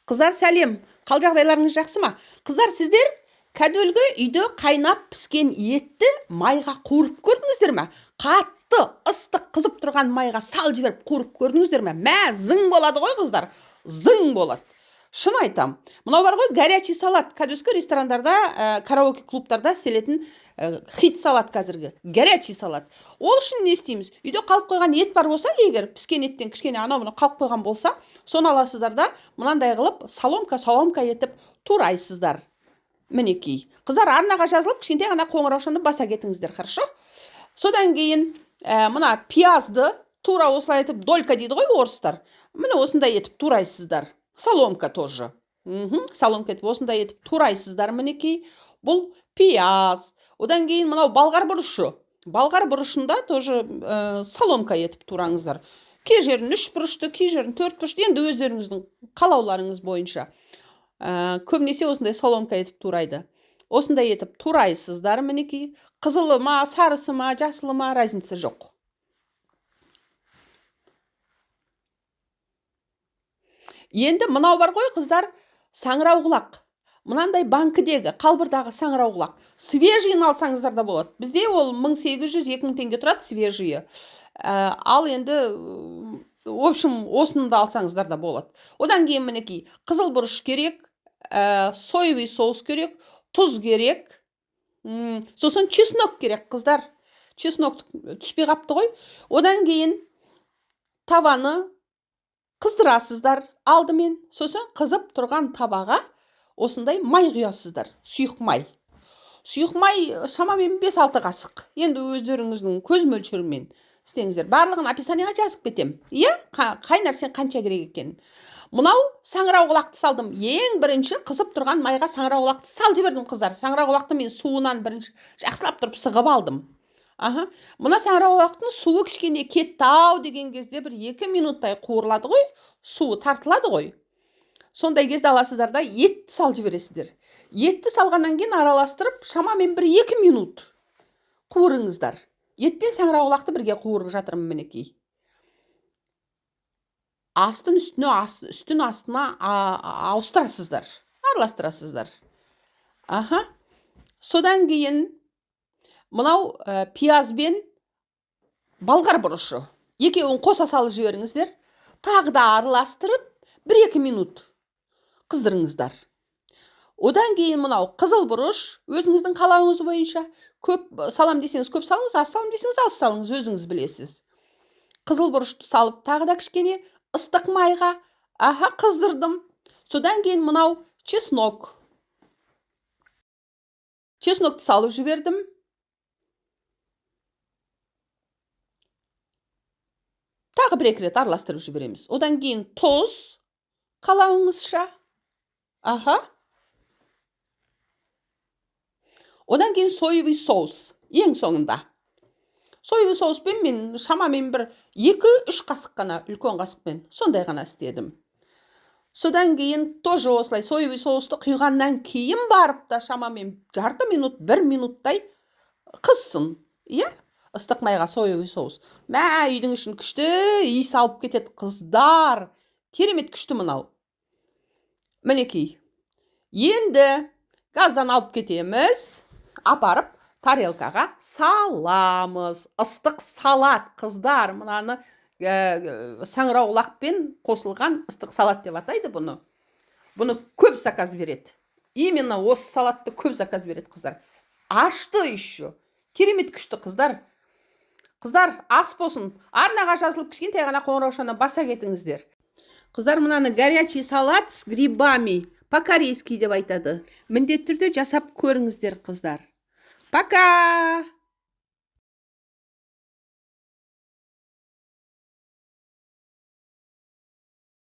Қыздар сәлем. Қал жағдайларыңыз жақсы ма? Қыздар, сіздер кәдөлгі үйде қайнап піскен етті майға қуырып көрдіңіздер ме? Қатты, ыстық қызып тұрған майға сал жіберіп қуырып көрдіңіздер ме? Мә, зың болады ғой, қыздар. Зың болады. Шын айтам. Мынау бар ғой, горячий салат. Кәдескі ресторандарда, караоке клубтарда істелетін хит салат қазіргі. Горячий салат. Ол үшін не істейміз? Үйде қалып қойған ет бар болса, егер піскен еттен кішкене анау-мынау қалып қойған болса, соны аласыздар да мынандай қылып соломка етіп турайсыздар. Мінекей. Қыздар, арнаға жазылып, кішкентай ғана қоңыраушаны баса кетіңіздер, хорошо? Содан кейін мына пиязды тура осылай етіп, долька дейді ғой орыстар. Міне осындай етіп турайсыздар. Соломка тоже. Соломка етіп осындай етіп турайсыздар, мінекей. Бұл пияз. Одан кейін мынау балғар бұрышы. Балғар бұрышында тоже соломка етіп тураңыздар. Кей жерін 3 бұрышты, кей жерін 4 бұрышты, енді өздеріңіздің қалауларыңыз бойынша. Көбінесе осындай соломка етіп турайды. Осындай етіп турайсыздар, мінекей. Қызылы ма, сарысы ма, жасылы ма, разница жоқ. Енді мынау бар ғой, қыздар, саңырауқұлақ. Мынандай банкідегі, қалбырдағы саңырауқұлақ. Свежийін алсаңыздар да болады. Бізде ол 1800-2000 теңге тұрады, свежийі. Ал енді, в общем, осыны да алсаңыздар да болады. Одан кейін мінекей, қызыл бұрыш керек, соевый соус керек, тұз керек, сосын чеснок керек, қыздар. Чеснок түспей қапты ғой. Одан кейін таваны қыздырасыздар алдымен, сосын қызып тұрған табаға осындай май құясыздар, сұйық май. Сұйық май шамамен 5-6 қасық. Енді өздеріңіздің көз мөлшерімен істеңіздер. Барлығын описанияға жазып кетем. Қай нәрсен қанша керек екен. Мынау саңырауқұлақты салдым. Ең бірінші қызып тұрған майға саңырауқұлақты сал жібердім, қыздар. Саңырауқұлақты мен суынан бірінші жақсылап тұрып сығып алдым. Мына саңырауқұлақтың суы кішкене кетті-ау деген кезде бір 2 минуттай қуырылады ғой, суы тартылады ғой. Сондай кезде аласыздар да етті сал жібересіздер. Етті салғаннан кейін араластырып, шамамен бір 2 минут қуырыңыздар. Ет пен саңырауқұлақты бірге қуырып жатырмын, мінекей. Астын астына ауыстырасыздар, араластырасыздар. Содан кейін мынау пияз бен балғар бұрышы. Екеуін қоса салып жіберіңіздер. Тағы да араластырып, 1-2 минут қыздырыңыздар. Одан кейін мынау қызыл бұрыш, өзіңіздің қалауыңыз бойынша. Көп салам десеңіз көп салыңыз, аз салам десеңіз аз салыңыз, өзіңіз білесіз. Қызыл бұрышты салып, тағы да кішкене ыстық майға қыздырдым. Содан кейін мынау чеснок. Чеснокты салып жібердім. Тағы 1-2 рет араластырып жібереміз. Одан кейін тұз, қалауыңызша. Одан кейін соевый соус, ең соңында. Соевый соуспен мен шамамен бір 2-3 қасық қана, үлкен қасықпен, сондай ғана істедім. Содан кейін тоже осылай соевый соусты құйғаннан кейін барып та шамамен жарты минут, 1 минуттай қызсын. Ыстық майға соевый соус. Мә, үйдің ішін күшті иіс алып кетеді, қыздар. Керемет күшті мынау. Мінекей. Енді газдан алып кетеміз. Апарып тарелкаға саламыз. Ыстық салат, қыздар. Мынаны саңырауқұлақпен қосылған ыстық салат деп атайды бұны. Бұны көп заказ береді. Именно осы салатты көп заказ береді, қыздар. Ашты еще. Керемет күшті, қыздар. Қыздар, ас болсын. Арнаға жазылып, кішкентай ғана қоңыраушаны баса кетіңіздер. Қыздар, мынаны горячий салат с грибами. По-корейски деп айтады. Міндетті түрде жасап көріңіздер, қыздар. Пока!